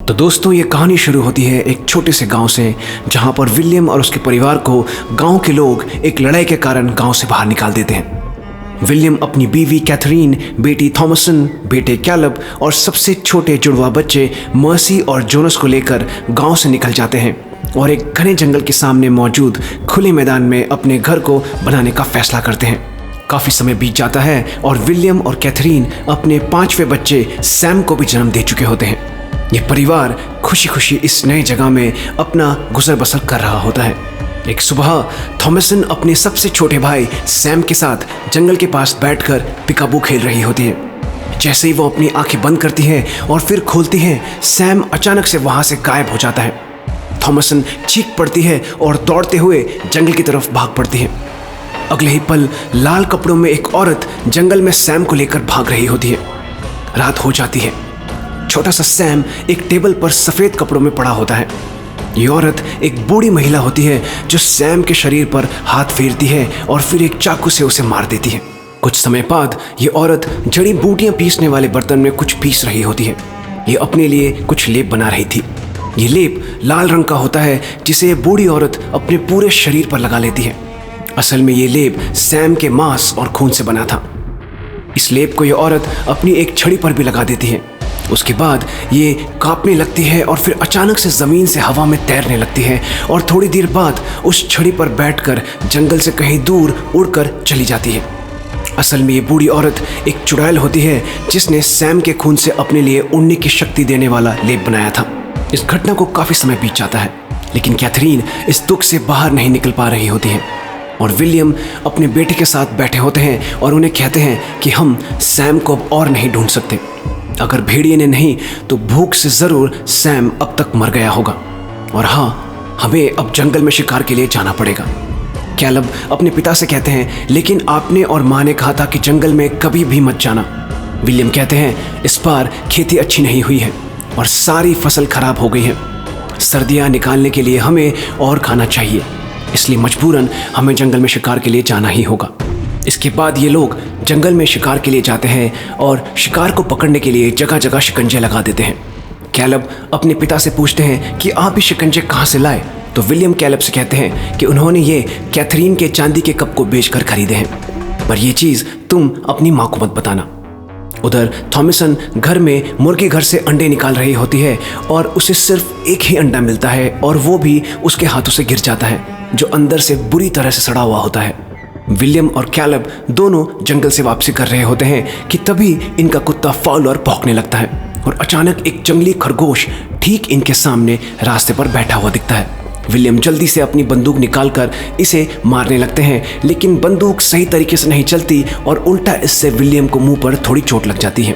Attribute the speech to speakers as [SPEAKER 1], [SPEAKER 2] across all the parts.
[SPEAKER 1] तो दोस्तों, ये कहानी शुरू होती है एक छोटे से गांव से, जहां पर विलियम और उसके परिवार को गांव के लोग एक लड़ाई के कारण गांव से बाहर निकाल देते हैं। विलियम अपनी बीवी कैथरीन, बेटी थॉमसन, बेटे कैलब और सबसे छोटे जुड़वा बच्चे मर्सी और जोनस को लेकर गांव से निकल जाते हैं और एक घने जंगल के सामने मौजूद खुले मैदान में अपने घर को बनाने का फैसला करते हैं। काफ़ी समय बीत जाता है और विलियम और कैथरीन अपने 5वें बच्चे सैम को भी जन्म दे चुके होते हैं। ये परिवार खुशी खुशी इस नई जगह में अपना गुजर बसर कर रहा होता है। एक सुबह थॉमसन अपने सबसे छोटे भाई सैम के साथ जंगल के पास बैठकर पिकाबू खेल रही होती है। जैसे ही वो अपनी आंखें बंद करती है और फिर खोलती है, सैम अचानक से वहां से गायब हो जाता है। थॉमसन चीख पड़ती है और दौड़ते हुए जंगल की तरफ भाग पड़ती है। अगले ही पल लाल कपड़ों में एक औरत जंगल में सैम को लेकर भाग रही होती है। रात हो जाती है। छोटा सा सैम एक टेबल पर सफेद कपड़ों में पड़ा होता है। ये औरत एक बूढ़ी महिला होती है जो सैम के शरीर पर हाथ फेरती है और फिर एक चाकू से उसे मार देती है। कुछ समय बाद ये औरत जड़ी बूटियां पीसने वाले बर्तन में कुछ पीस रही होती है। ये अपने लिए कुछ लेप बना रही थी। ये लेप लाल रंग का होता है जिसे ये बूढ़ी औरत अपने पूरे शरीर पर लगा लेती है। असल में ये लेप सैम के मांस और खून से बना था। इस लेप को ये औरत अपनी एक छड़ी पर भी लगा देती है। उसके बाद ये कांपने लगती है और फिर अचानक से ज़मीन से हवा में तैरने लगती है और थोड़ी देर बाद उस छड़ी पर बैठकर जंगल से कहीं दूर उड़कर चली जाती है। असल में ये बूढ़ी औरत एक चुड़ैल होती है जिसने सैम के खून से अपने लिए उड़ने की शक्ति देने वाला लेप बनाया था। इस घटना को काफ़ी समय बीत जाता है, लेकिन कैथरीन इस दुख से बाहर नहीं निकल पा रही होती है और विलियम अपने बेटे के साथ बैठे होते हैं और उन्हें कहते हैं कि हम सैम को अब और नहीं ढूंढ सकते। अगर भेड़िए ने नहीं तो भूख से ज़रूर सैम अब तक मर गया होगा और हाँ, हमें अब जंगल में शिकार के लिए जाना पड़ेगा। कैलब अपने पिता से कहते हैं, लेकिन आपने और माँ ने कहा था कि जंगल में कभी भी मत जाना। विलियम कहते हैं, इस बार खेती अच्छी नहीं हुई है और सारी फसल खराब हो गई है। सर्दियाँ निकालने के लिए हमें और खाना चाहिए, इसलिए मजबूरन हमें जंगल में शिकार के लिए जाना ही होगा। इसके बाद ये लोग जंगल में शिकार के लिए जाते हैं और शिकार को पकड़ने के लिए जगह जगह शिकंजे लगा देते हैं। कैलब अपने पिता से पूछते हैं कि आप ये शिकंजे कहाँ से लाए, तो विलियम कैलब से कहते हैं कि उन्होंने ये कैथरीन के चांदी के कप को बेचकर खरीदे हैं, पर यह चीज़ तुम अपनी माँ को मत बताना। उधर थॉमसन घर में मुर्गी घर से अंडे निकाल रही होती है और उसे सिर्फ एक ही अंडा मिलता है और वो भी उसके हाथों से गिर जाता है, जो अंदर से बुरी तरह से सड़ा हुआ होता है। विलियम और कैलब दोनों जंगल से वापसी कर रहे होते हैं कि तभी इनका कुत्ता फॉलोअर भौंकने लगता है और अचानक एक जंगली खरगोश ठीक इनके सामने रास्ते पर बैठा हुआ दिखता है। विलियम जल्दी से अपनी बंदूक निकालकर इसे मारने लगते हैं, लेकिन बंदूक सही तरीके से नहीं चलती और उल्टा इससे विलियम को मुंह पर थोड़ी चोट लग जाती है।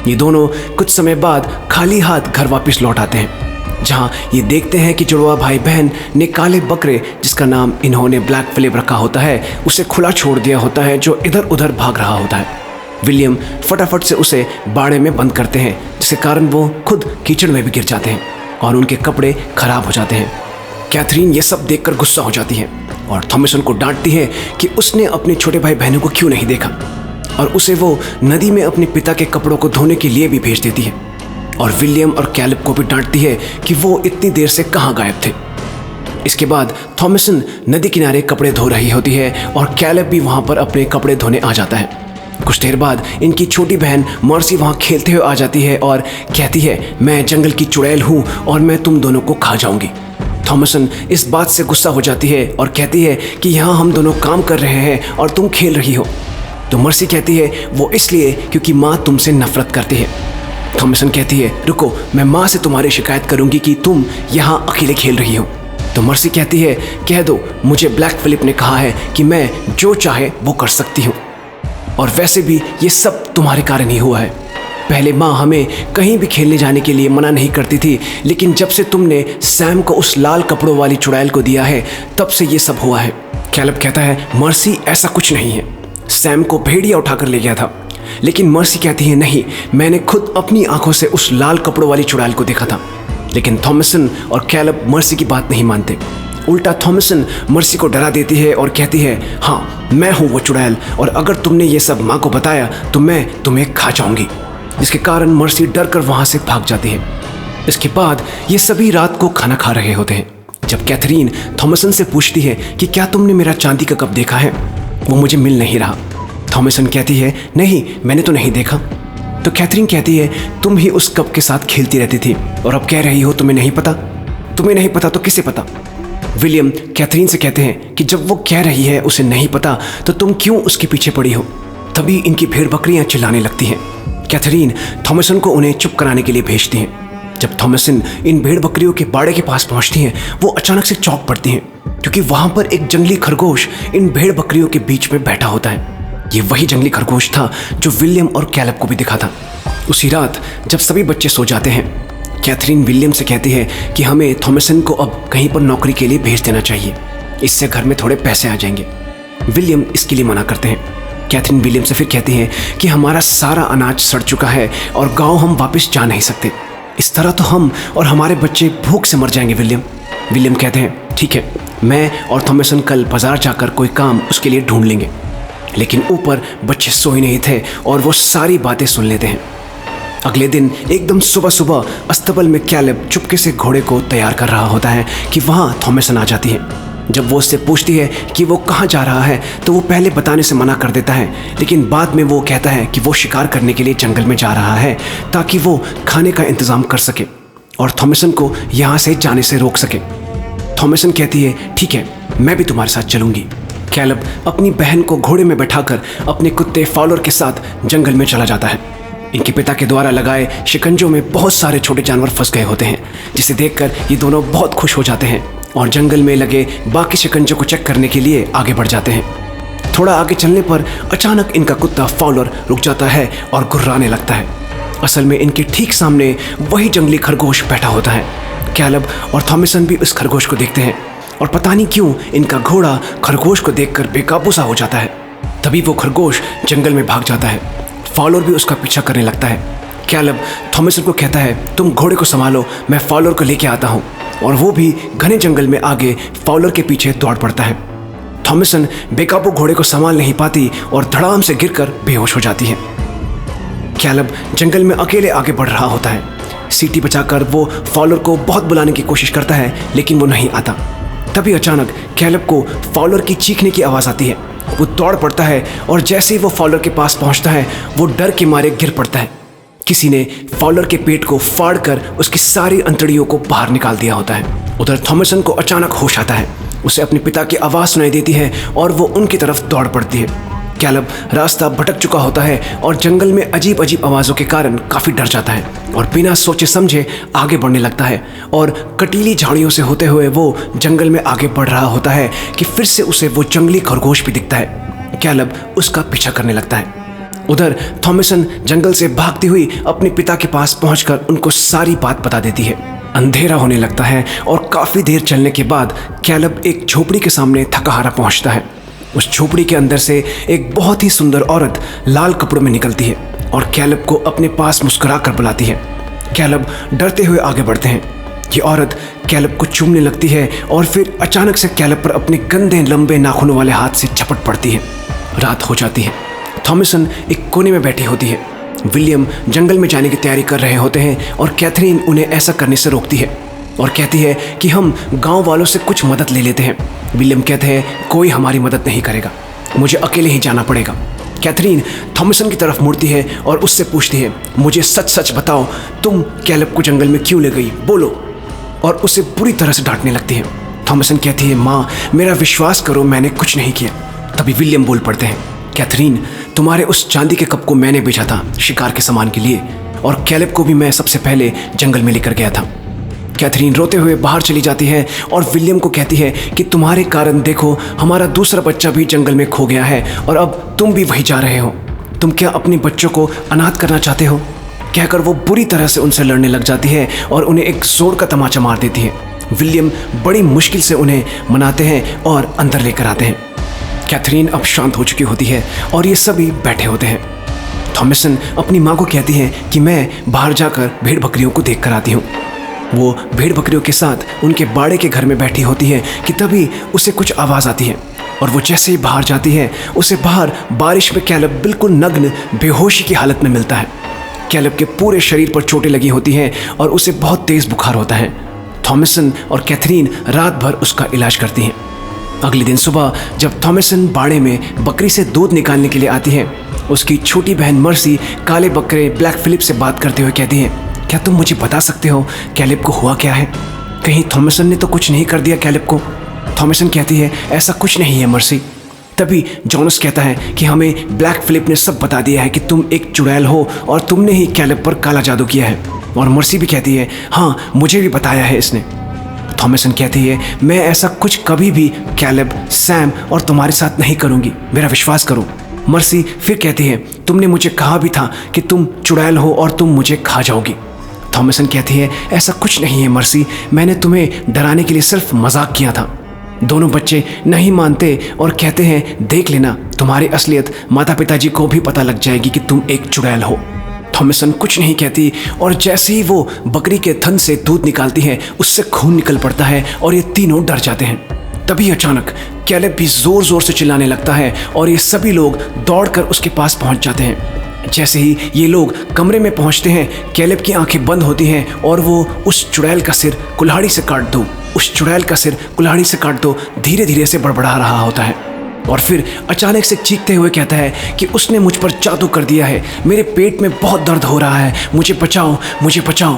[SPEAKER 1] ये दोनों कुछ समय बाद खाली हाथ घर वापस लौट आते हैं, जहां ये देखते हैं कि जुड़वा भाई बहन ने काले बकरे, जिसका नाम इन्होंने ब्लैक फिलिप रखा होता है, उसे खुला छोड़ दिया होता है, जो इधर उधर भाग रहा होता है। विलियम फटाफट से उसे बाड़े में बंद करते हैं, जिसके कारण वो खुद कीचड़ में भी गिर जाते हैं और उनके कपड़े खराब हो जाते हैं। कैथरीन ये सब देखकर गुस्सा हो जाती है और थॉमसन को डांटती है कि उसने अपने छोटे भाई बहनों को क्यों नहीं देखा, और उसे वो नदी में अपने पिता के कपड़ों को धोने के लिए भी भेज देती है। और विलियम और कैलब को भी डांटती है कि वो इतनी देर से कहाँ गायब थे। इसके बाद थॉमसन नदी किनारे कपड़े धो रही होती है और कैलब भी वहाँ पर अपने कपड़े धोने आ जाता है। कुछ देर बाद इनकी छोटी बहन मर्सी वहाँ खेलते हुए आ जाती है और कहती है, मैं जंगल की चुड़ैल हूँ और मैं तुम दोनों को खा जाऊँगी। थॉमसन इस बात से गुस्सा हो जाती है और कहती है कि यहाँ हम दोनों काम कर रहे हैं और तुम खेल रही हो। तो मर्सी कहती है, वो इसलिए क्योंकि माँ तुमसे नफरत करती है। थॉमसन कहती है, रुको, मैं माँ से तुम्हारी शिकायत करूंगी कि तुम यहाँ अकेले खेल रही हो। तो मर्सी कहती है, कह दो, मुझे ब्लैक फिलिप ने कहा है कि मैं जो चाहे वो कर सकती हूँ, और वैसे भी ये सब तुम्हारे कारण ही हुआ है। पहले माँ हमें कहीं भी खेलने जाने के लिए मना नहीं करती थी, लेकिन जब से तुमने सैम को उस लाल कपड़ों वाली चुड़ैल को दिया है, तब से ये सब हुआ है। कैलब कहता है, मर्सी ऐसा कुछ नहीं है, सैम को भेड़िया उठाकर ले गया था। लेकिन मर्सी कहती है, नहीं, मैंने खुद अपनी आंखों से उस लाल कपड़ों वाली चुड़ैल को देखा था। लेकिन थॉमसन और कैलब मर्सी की बात नहीं मानते। उल्टा थॉमसन मर्सी को डरा देती है और कहती है, हाँ, मैं हूँ वो चुड़ैल, और अगर तुमने ये सब माँ को बताया तो मैं तुम्हें खा जाऊंगी। जिसके कारण मर्सी डर कर वहाँ से भाग जाती है। इसके बाद ये सभी रात को खाना खा रहे होते हैं जब कैथरीन थॉमसन से पूछती है कि क्या तुमने मेरा चांदी का कप देखा है, वो मुझे मिल नहीं रहा। थॉमसन कहती है नहीं, मैंने तो नहीं देखा। तो कैथरीन कहती है तुम ही उस कप के साथ खेलती रहती थी और अब कह रही हो तुम्हें नहीं पता। तुम्हें नहीं पता तो किसे पता। विलियम कैथरीन से कहते हैं कि जब वो कह रही है उसे नहीं पता तो तुम क्यों उसके पीछे पड़ी हो। तभी इनकी भेड़ बकरियां चिल्लाने लगती हैं। कैथरीन थॉमसन को उन्हें चुप कराने के लिए भेजती हैं। जब थॉमसन इन भेड़ बकरियों के बाड़े के पास पहुंचती हैं वो अचानक से चौंक पड़ती हैं क्योंकि वहां पर एक जंगली खरगोश इन भेड़ बकरियों के बीच में बैठा होता है। ये वही जंगली खरगोश था जो विलियम और कैलब को भी दिखा था। उसी रात जब सभी बच्चे सो जाते हैं कैथरीन विलियम से कहती है कि हमें थॉमसन को अब कहीं पर नौकरी के लिए भेज देना चाहिए, इससे घर में थोड़े पैसे आ जाएंगे। विलियम इसके लिए मना करते हैं। कैथरीन विलियम से फिर कहती है कि हमारा सारा अनाज सड़ चुका है और गांव हम वापस जा नहीं सकते, इस तरह तो हम और हमारे बच्चे भूख से मर जाएंगे। विलियम कहते हैं ठीक है, मैं और थॉमसन कल बाजार जाकर कोई काम उसके लिए ढूंढ लेंगे। लेकिन ऊपर बच्चे सो ही नहीं थे और वो सारी बातें सुन लेते हैं। अगले दिन एकदम सुबह सुबह अस्तबल में कैलब चुपके से घोड़े को तैयार कर रहा होता है कि वहाँ थॉमसन आ जाती है। जब वो उससे पूछती है कि वो कहाँ जा रहा है तो वो पहले बताने से मना कर देता है, लेकिन बाद में वो कहता है कि वो शिकार करने के लिए जंगल में जा रहा है ताकि वो खाने का इंतज़ाम कर सके और थॉमसन को यहाँ से जाने से रोक सके। थॉमसन कहती है ठीक है, मैं भी तुम्हारे साथ चलूँगी। कैलब अपनी बहन को घोड़े में बैठाकर अपने कुत्ते फॉलोर के साथ जंगल में चला जाता है। इनके पिता के द्वारा लगाए शिकंजों में बहुत सारे छोटे जानवर फंस गए होते हैं, जिसे देखकर ये दोनों बहुत खुश हो जाते हैं और जंगल में लगे बाकी शिकंजों को चेक करने के लिए आगे बढ़ जाते हैं। थोड़ा आगे चलने पर अचानक इनका कुत्ता फॉलोर रुक जाता है और गुर्राने लगता है। असल में इनके ठीक सामने वही जंगली खरगोश बैठा होता है। कैलब और थॉमसन भी उस खरगोश को देखते हैं और पता नहीं क्यों इनका घोड़ा खरगोश को देखकर बेकाबू सा हो जाता है। तभी वो खरगोश जंगल में भाग जाता है। फॉलोर भी उसका पीछा करने लगता है। कैलब थॉमसन को कहता है तुम घोड़े को संभालो, मैं फॉलोर को लेके आता हूँ, और वो भी घने जंगल में आगे फॉलोर के पीछे दौड़ पड़ता है। थॉमसन बेकाबू घोड़े को संभाल नहीं पाती और धड़ाम से गिरकर बेहोश हो जाती है। कैलब जंगल में अकेले आगे बढ़ रहा होता है। सीटी बचाकर वो फॉलोर को बहुत बुलाने की कोशिश करता है लेकिन वो नहीं आता। तभी अचानक कैलब को फॉलोर की चीखने की आवाज़ आती है। वो दौड़ पड़ता है और जैसे ही वो फॉलोर के पास पहुंचता है वो डर के मारे गिर पड़ता है। किसी ने फॉलोर के पेट को फाड़कर उसकी सारी अंतड़ियों को बाहर निकाल दिया होता है। उधर थॉमसन को अचानक होश आता है। उसे अपने पिता की आवाज़ सुनाई देती है और वो उनकी तरफ दौड़ पड़ती है। कैलब रास्ता भटक चुका होता है और जंगल में अजीब अजीब आवाज़ों के कारण काफ़ी डर जाता है और बिना सोचे समझे आगे बढ़ने लगता है और कटीली झाड़ियों से होते हुए वो जंगल में आगे बढ़ रहा होता है कि फिर से उसे वो जंगली खरगोश भी दिखता है। कैलब उसका पीछा करने लगता है। उधर थॉमसन जंगल से भागती हुई अपने पिता के पास पहुंचकर उनको सारी बात बता देती है। अंधेरा होने लगता है और काफ़ी देर चलने के बाद कैलब एक झोपड़ी के सामने थकाहारा पहुंचता है। उस झोपड़ी के अंदर से एक बहुत ही सुंदर औरत लाल कपड़ों में निकलती है और कैलब को अपने पास मुस्कुरा कर बुलाती है। कैलब डरते हुए आगे बढ़ते हैं। ये औरत कैलब को चूमने लगती है और फिर अचानक से कैलब पर अपने गंदे लंबे नाखूनों वाले हाथ से झपट पड़ती है। रात हो जाती है। थॉमसन एक कोने में बैठी होती है। विलियम जंगल में जाने की तैयारी कर रहे होते हैं और कैथरीन उन्हें ऐसा करने से रोकती है और कहती है कि हम गांव वालों से कुछ मदद ले लेते हैं। विलियम कहते हैं कोई हमारी मदद नहीं करेगा, मुझे अकेले ही जाना पड़ेगा। कैथरीन थॉमसन की तरफ मुड़ती है और उससे पूछती है मुझे सच सच बताओ, तुम कैलब को जंगल में क्यों ले गई, बोलो, और उसे बुरी तरह से डांटने लगती है। थॉमसन कहती है माँ मेरा विश्वास करो, मैंने कुछ नहीं किया। तभी विलियम बोल पड़ते हैं कैथरीन तुम्हारे उस चांदी के कप को मैंने बेचा था शिकार के सामान के लिए और कैलब को भी मैं सबसे पहले जंगल में लेकर गया था। कैथरीन रोते हुए बाहर चली जाती है और विलियम को कहती है कि तुम्हारे कारण देखो हमारा दूसरा बच्चा भी जंगल में खो गया है और अब तुम भी वहीं जा रहे हो। तुम क्या अपने बच्चों को अनाथ करना चाहते हो? कहकर वो बुरी तरह से उनसे लड़ने लग जाती है और उन्हें एक जोर का तमाचा मार देती है। विलियम बड़ी मुश्किल से उन्हें मनाते हैं और अंदर लेकर आते हैं। कैथरीन अब शांत हो चुकी होती है और ये सभी बैठे होते हैं। थॉमसन अपनी माँ को कहती है कि मैं बाहर जाकर भेड़ बकरियों को देख कर आती हूँ। वो भेड़ बकरियों के साथ उनके बाड़े के घर में बैठी होती है कि तभी उसे कुछ आवाज़ आती है और वो जैसे ही बाहर जाती है उसे बाहर बारिश में कैलब बिल्कुल नग्न बेहोशी की हालत में मिलता है। कैलेब के पूरे शरीर पर चोटें लगी होती हैं और उसे बहुत तेज बुखार होता है। थॉमसन और कैथरीन रात भर उसका इलाज करती हैं। अगले दिन सुबह जब थॉमसन बाड़े में बकरी से दूध निकालने के लिए आती है, उसकी छोटी बहन मर्सी काले बकरे ब्लैक फिलिप से बात करते हुए कहती है, क्या तुम मुझे बता सकते हो कैलेब को हुआ क्या है? कहीं थॉमसन ने तो कुछ नहीं कर दिया कैलेब को? थॉमसन कहती है, ऐसा कुछ नहीं है मर्सी। तभी जोनस कहता है कि हमें ब्लैक फिलिप ने सब बता दिया है कि तुम एक चुड़ैल हो और तुमने ही कैलेब पर काला जादू किया है। और मर्सी भी कहती है, हाँ मुझे भी बताया है इसने। थॉमसन कहती है, मैं ऐसा कुछ कभी भी कैलेब, सैम और तुम्हारे साथ नहीं करूंगी, मेरा विश्वास करो। मर्सी फिर कहती है, तुमने मुझे कहा भी था कि तुम चुड़ैल हो और तुम मुझे खा जाओगी। थॉमसन कहती है, ऐसा कुछ नहीं है मर्सी, मैंने तुम्हें डराने के लिए सिर्फ मजाक किया था। दोनों बच्चे नहीं मानते और कहते हैं, देख लेना तुम्हारी असलियत माता पिताजी को भी पता लग जाएगी कि तुम एक चुड़ैल हो। थॉमसन कुछ नहीं कहती और जैसे ही वो बकरी के थन से दूध निकालती है, उससे खून निकल पड़ता है और ये तीनों डर जाते हैं। तभी अचानक कैलेब भी जोर जोर से चिल्लाने लगता है और ये सभी लोग दौड़कर उसके पास पहुंच जाते हैं। जैसे ही ये लोग कमरे में पहुंचते हैं, कैलेब की आंखें बंद होती हैं और वो उस चुड़ैल का सिर कुल्हाड़ी से काट दो, उस चुड़ैल का सिर कुल्हाड़ी से काट दो धीरे धीरे से बड़बड़ा रहा होता है। और फिर अचानक से चीखते हुए कहता है कि उसने मुझ पर जादू कर दिया है, मेरे पेट में बहुत दर्द हो रहा है, मुझे बचाओ, मुझे बचाओ।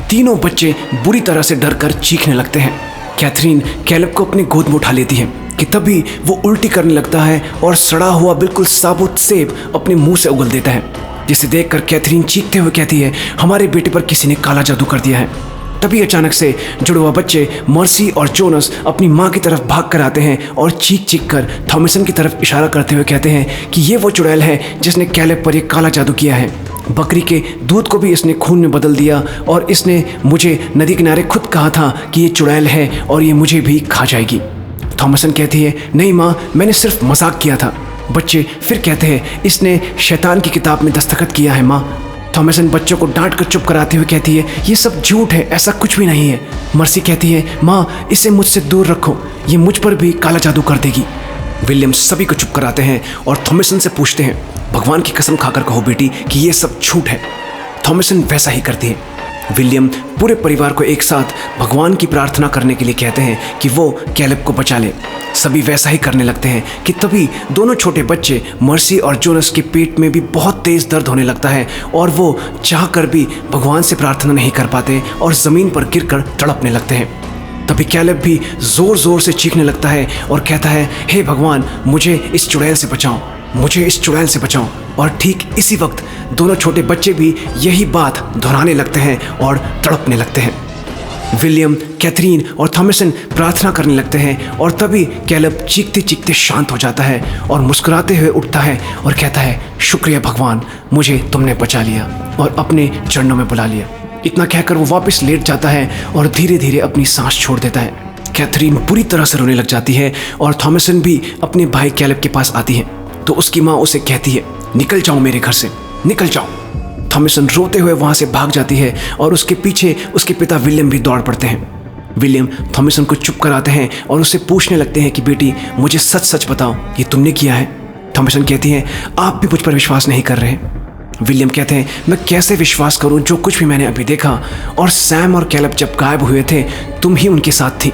[SPEAKER 1] तीनों बच्चे बुरी तरह से डर कर चीखने लगते हैं। कैथरीन कैलेब को अपनी गोद में उठा लेती है कि तभी वो उल्टी करने लगता है और सड़ा हुआ बिल्कुल साबुत सेब अपने मुंह से उगल देता है, जिसे देखकर कैथरीन चीखते हुए कहती है, हमारे बेटे पर किसी ने काला जादू कर दिया है। तभी अचानक से जुड़वा बच्चे मर्सी और जोनस अपनी माँ की तरफ भाग कर आते हैं और चीख चीख कर थॉमसन की तरफ इशारा करते हुए कहते हैं कि ये वो चुड़ैल है जिसने कैलेब पर ये काला जादू किया है। बकरी के दूध को भी इसने खून में बदल दिया और इसने मुझे नदी किनारे खुद कहा था कि ये चुड़ैल है और ये मुझे भी खा जाएगी। थॉमसन कहती है, नहीं माँ, मैंने सिर्फ मजाक किया था। बच्चे फिर कहते हैं, इसने शैतान की किताब में दस्तखत किया है माँ। थॉमसन बच्चों को डांट कर चुप कराते हुए कहती है, ये सब झूठ है, ऐसा कुछ भी नहीं है। मर्सी कहती है, माँ इसे मुझसे दूर रखो, ये मुझ पर भी काला जादू कर देगी। विलियम सभी को चुप कराते हैं और थॉमसन से पूछते हैं, भगवान की कसम खाकर कहो बेटी कि ये सब झूठ है। थॉमसन वैसा ही करती है। विलियम पूरे परिवार को एक साथ भगवान की प्रार्थना करने के लिए कहते हैं कि वो कैलेब को बचा ले। सभी वैसा ही करने लगते हैं कि तभी दोनों छोटे बच्चे मर्सी और जोनस के पेट में भी बहुत तेज दर्द होने लगता है और वो चाहकर भी भगवान से प्रार्थना नहीं कर पाते और ज़मीन पर गिरकर तड़पने लगते हैं। तभी कैलेब भी ज़ोर ज़ोर से चीखने लगता है और कहता है, हे भगवान, मुझे इस चुड़ैल से बचाओ, मुझे इस चुड़ैल से बचाओ। और ठीक इसी वक्त दोनों छोटे बच्चे भी यही बात दोहराने लगते हैं और तड़पने लगते हैं। विलियम, कैथरीन और थॉमसन प्रार्थना करने लगते हैं और तभी कैलेब चीखते चीखते शांत हो जाता है और मुस्कुराते हुए उठता है और कहता है, शुक्रिया भगवान, मुझे तुमने बचा लिया और अपने चरणों में बुला लिया। इतना कहकर वो वापस लेट जाता है और धीरे धीरे अपनी सांस छोड़ देता है। कैथरीन बुरी तरह से रोने लग जाती है और थॉमसन भी अपने भाई कैलेब के पास आती है तो उसकी माँ उसे कहती है, निकल जाओ मेरे घर से, निकल जाओ। थॉमसन रोते हुए वहाँ से भाग जाती है और उसके पीछे उसके पिता विलियम भी दौड़ पड़ते हैं। विलियम थॉमसन को चुप कराते हैं और उससे पूछने लगते हैं कि बेटी, मुझे सच सच बताओ, ये तुमने किया है? थॉमसन कहती है, आप भी मुझ पर विश्वास नहीं कर रहे। विलियम कहते हैं, मैं कैसे विश्वास करूं जो कुछ भी मैंने अभी देखा, और सैम और कैलेब जब गायब हुए थे तुम ही उनके साथ थी।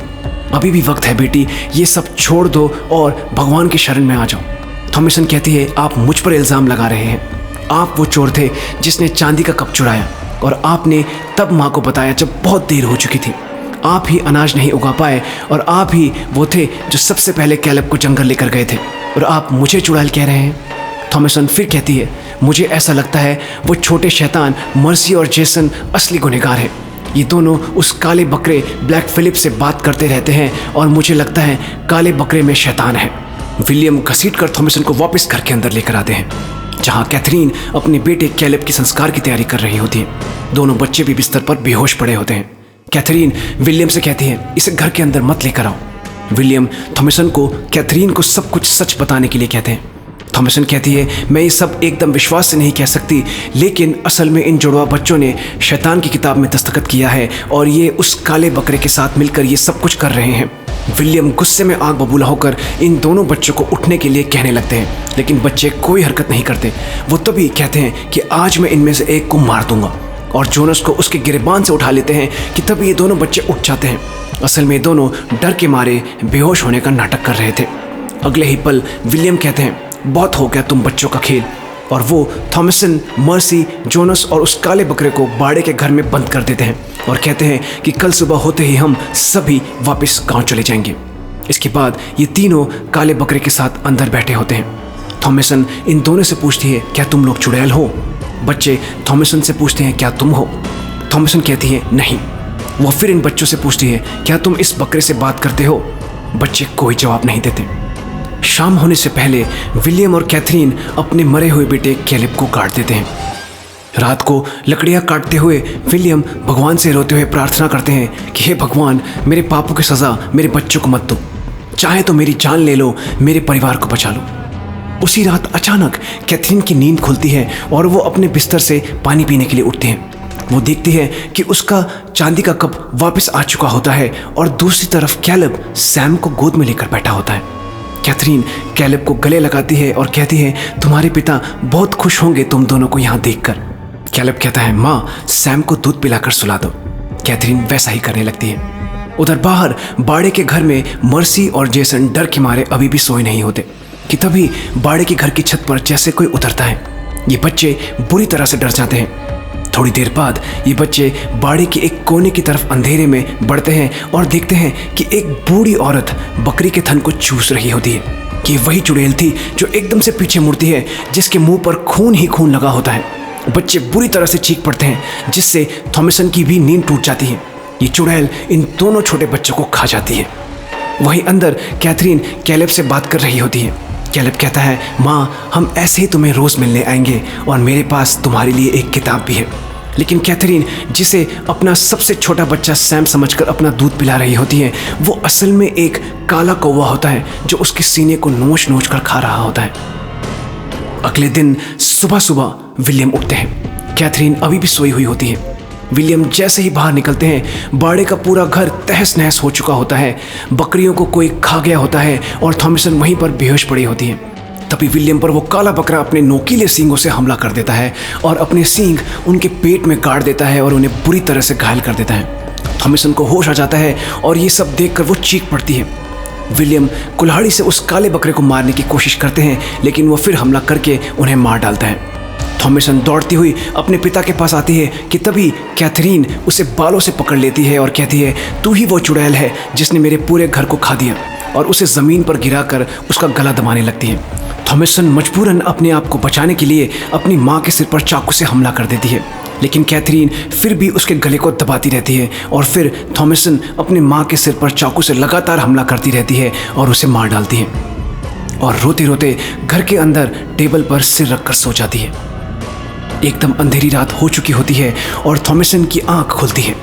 [SPEAKER 1] अभी भी वक्त है बेटी, ये सब छोड़ दो और भगवान की शरण में आ जाओ। थॉमसन कहती है, आप मुझ पर इल्ज़ाम लगा रहे हैं। आप वो चोर थे जिसने चांदी का कप चुराया और आपने तब माँ को बताया जब बहुत देर हो चुकी थी। आप ही अनाज नहीं उगा पाए और आप ही वो थे जो सबसे पहले कैलेब को जंगल लेकर गए थे और आप मुझे चुड़ैल कह रहे हैं। थॉमसन फिर कहती है, मुझे ऐसा लगता है वो छोटे शैतान मर्सी और जेसन असली गुनहगार हैं। ये दोनों उस काले बकरे ब्लैक फिलिप से बात करते रहते हैं और मुझे लगता है काले बकरे में शैतान है। विलियम घसीटकर थॉमसन को वापस घर के अंदर लेकर आते हैं जहां कैथरीन अपने बेटे कैलेब की संस्कार की तैयारी कर रही होती है। दोनों बच्चे भी बिस्तर पर बेहोश पड़े होते हैं। कैथरीन विलियम से कहती है, इसे घर के अंदर मत लेकर आओ। विलियम थॉमसन को कैथरीन को सब कुछ सच बताने के लिए कहते हैं। थॉमसन कहती है, मैं ये सब एकदम विश्वास से नहीं कह सकती, लेकिन असल में इन जुड़वा बच्चों ने शैतान की किताब में दस्तखत किया है और ये उस काले बकरे के साथ मिलकर ये सब कुछ कर रहे हैं। विलियम गुस्से में आग बबूला होकर इन दोनों बच्चों को उठने के लिए कहने लगते हैं, लेकिन बच्चे कोई हरकत नहीं करते। वो तभी कहते हैं कि आज मैं इनमें से एक को मार दूंगा, और जोनस को उसके गिरबान से उठा लेते हैं कि तभी ये दोनों बच्चे उठ जाते हैं। असल में दोनों डर के मारे बेहोश होने का नाटक कर रहे थे। अगले ही पल विलियम कहते हैं, बहुत हो गया तुम बच्चों का खेल, और वो थॉमसन, मर्सी, जोनस और उस काले बकरे को बाड़े के घर में बंद कर देते हैं और कहते हैं कि कल सुबह होते ही हम सभी वापस गांव चले जाएंगे। इसके बाद ये तीनों काले बकरे के साथ अंदर बैठे होते हैं। थॉमसन इन दोनों से पूछती है, क्या तुम लोग चुड़ैल हो? बच्चे थॉमसन से पूछते हैं, क्या तुम हो? थॉमसन कहती है, नहीं। वो फिर इन बच्चों से पूछती है, क्या तुम इस बकरे से बात करते हो? बच्चे कोई जवाब नहीं देते। शाम होने से पहले विलियम और कैथरीन अपने मरे हुए बेटे कैलिब को काट देते हैं। रात को लकड़ियाँ काटते हुए विलियम भगवान से रोते हुए प्रार्थना करते हैं कि हे भगवान, मेरे पापों की सज़ा मेरे बच्चों को मत दो, चाहे तो मेरी जान ले लो, मेरे परिवार को बचा लो। उसी रात अचानक कैथरीन की नींद खुलती है और वो अपने बिस्तर से पानी पीने के लिए उठती है। वो देखती है कि उसका चांदी का कप वापस आ चुका होता है और दूसरी तरफ कैलिब सैम को गोद में लेकर बैठा होता है। कैथरीन कैलिब को गले लगाती है और कहती है, तुम्हारे पिता बहुत खुश होंगे तुम दोनों को यहाँ देखकर। कैलिब कहता है, माँ, सैम को दूध पिलाकर सुला दो। कैथरीन वैसा ही करने लगती है। उधर बाहर बाड़े के घर में मर्सी और जेसन डर के मारे अभी भी सोए नहीं होते कि तभी बाड़े के घर की छत पर जैसे कोई उतरता है। ये बच्चे बुरी तरह से डर जाते हैं। थोड़ी देर बाद ये बच्चे बाड़े के एक कोने की तरफ अंधेरे में बढ़ते हैं और देखते हैं कि एक बूढ़ी औरत बकरी के थन को चूस रही होती है। कि वही चुड़ैल थी जो एकदम से पीछे मुड़ती है, जिसके मुंह पर खून ही खून लगा होता है। बच्चे बुरी तरह से चीख पड़ते हैं, जिससे थॉमसन की भी नींद टूट जाती है। ये चुड़ैल इन दोनों छोटे बच्चों को खा जाती है। वहीं अंदर कैथरीन कैलिब से बात कर रही होती है। कैलिब कहता है, माँ, हम ऐसे ही तुम्हें रोज़ मिलने आएंगे और मेरे पास तुम्हारे लिए एक किताब भी है। लेकिन कैथरीन, जिसे अपना सबसे छोटा बच्चा सैम समझकर अपना दूध पिला रही होती है, वो असल में एक काला कौवा होता है जो उसके सीने को नोच नोच कर खा रहा होता है। अगले दिन सुबह सुबह विलियम उठते हैं। कैथरीन अभी भी सोई हुई होती है। विलियम जैसे ही बाहर निकलते हैं, बाड़े का पूरा घर तहस नहस हो चुका होता है। बकरियों को कोई खा गया होता है और थॉमसन वहीं पर बेहोश पड़ी होती है। तभी विलियम पर वो काला बकरा अपने नोकीले सींगों से हमला कर देता है और अपने सींग उनके पेट में गाड़ देता है और उन्हें बुरी तरह से घायल कर देता है। थॉमसन को होश आ जाता है और ये सब देखकर वो चीख पड़ती है। विलियम कुल्हाड़ी से उस काले बकरे को मारने की कोशिश करते हैं, लेकिन वो फिर हमला करके उन्हें मार डालता है। थॉमसन दौड़ती हुई अपने पिता के पास आती है कि तभी कैथरीन उसे बालों से पकड़ लेती है और कहती है, तू ही वो चुड़ैल है जिसने मेरे पूरे घर को खा दिया, और उसे ज़मीन पर गिराकर उसका गला दबाने लगती है। थॉमसन मजबूरन अपने आप को बचाने के लिए अपनी माँ के सिर पर चाकू से हमला कर देती है, लेकिन कैथरीन फिर भी उसके गले को दबाती रहती है और फिर थॉमसन अपनी माँ के सिर पर चाकू से लगातार हमला करती रहती है और उसे मार डालती है और रोते रोते घर के अंदर टेबल पर सिर रखकर सो जाती है। एकदम अंधेरी रात हो चुकी होती है और थॉमसन की आंख खुलती है।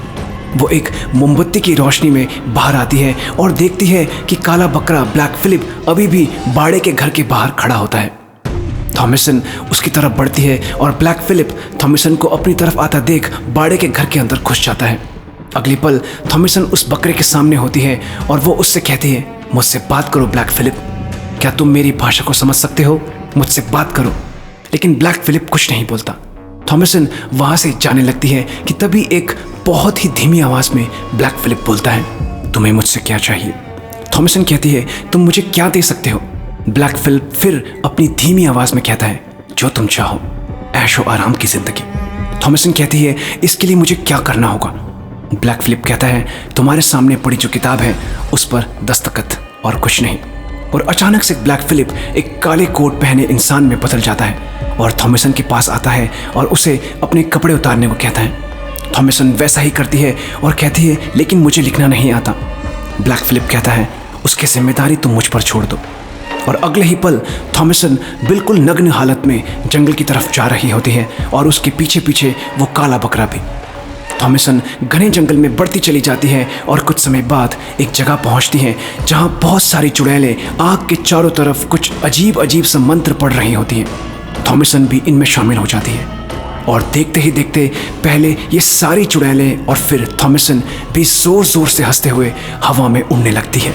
[SPEAKER 1] वो एक मोमबत्ती की रोशनी में बाहर आती है और देखती है कि काला बकरा ब्लैक फिलिप अभी भी बाड़े के घर के बाहर खड़ा होता है। थॉमसन उसकी तरफ बढ़ती है और ब्लैक फिलिप थॉमसन को अपनी तरफ आता देख बाड़े के घर के अंदर घुस जाता है। अगली पल थॉमसन उस बकरे के सामने होती है और वो उससे कहती है, मुझसे बात करो ब्लैक फिलिप, क्या तुम मेरी भाषा को समझ सकते हो? मुझसे बात करो। लेकिन ब्लैक फिलिप कुछ नहीं बोलता। थॉमसन वहाँ से जाने लगती है कि तभी एक बहुत ही धीमी आवाज़ में ब्लैक फिलिप बोलता है, तुम्हें मुझसे क्या चाहिए? थॉमसन कहती है, तुम मुझे क्या दे सकते हो? ब्लैक फिलिप फिर अपनी धीमी आवाज़ में कहता है, जो तुम चाहो, ऐशो आराम की ज़िंदगी। थॉमसन कहती है, इसके लिए मुझे क्या करना होगा? ब्लैक फिलिप कहता है, तुम्हारे सामने पड़ी जो किताब है उस पर दस्तखत और कुछ नहीं। और अचानक से ब्लैक फिलिप एक काले कोट पहने इंसान में बदल जाता है और थॉमसन के पास आता है और उसे अपने कपड़े उतारने को कहता है। थॉमसन वैसा ही करती है और कहती है, लेकिन मुझे लिखना नहीं आता। ब्लैक फिलिप कहता है, उसकी जिम्मेदारी तुम मुझ पर छोड़ दो। और अगले ही पल थॉमसन बिल्कुल नग्न हालत में जंगल की तरफ जा रही होती है और उसके पीछे पीछे वो काला बकरा भी। थॉमसन घने जंगल में बढ़ती चली जाती है और कुछ समय बाद एक जगह पहुंचती है जहां बहुत सारी चुड़ैलें आग के चारों तरफ कुछ अजीब अजीब सा मंत्र पढ़ रही होती हैं। थॉमसन भी इनमें शामिल हो जाती है और देखते ही देखते पहले ये सारी चुड़ैलें और फिर थॉमसन भी जोर जोर से हंसते हुए हवा में उड़ने लगती है।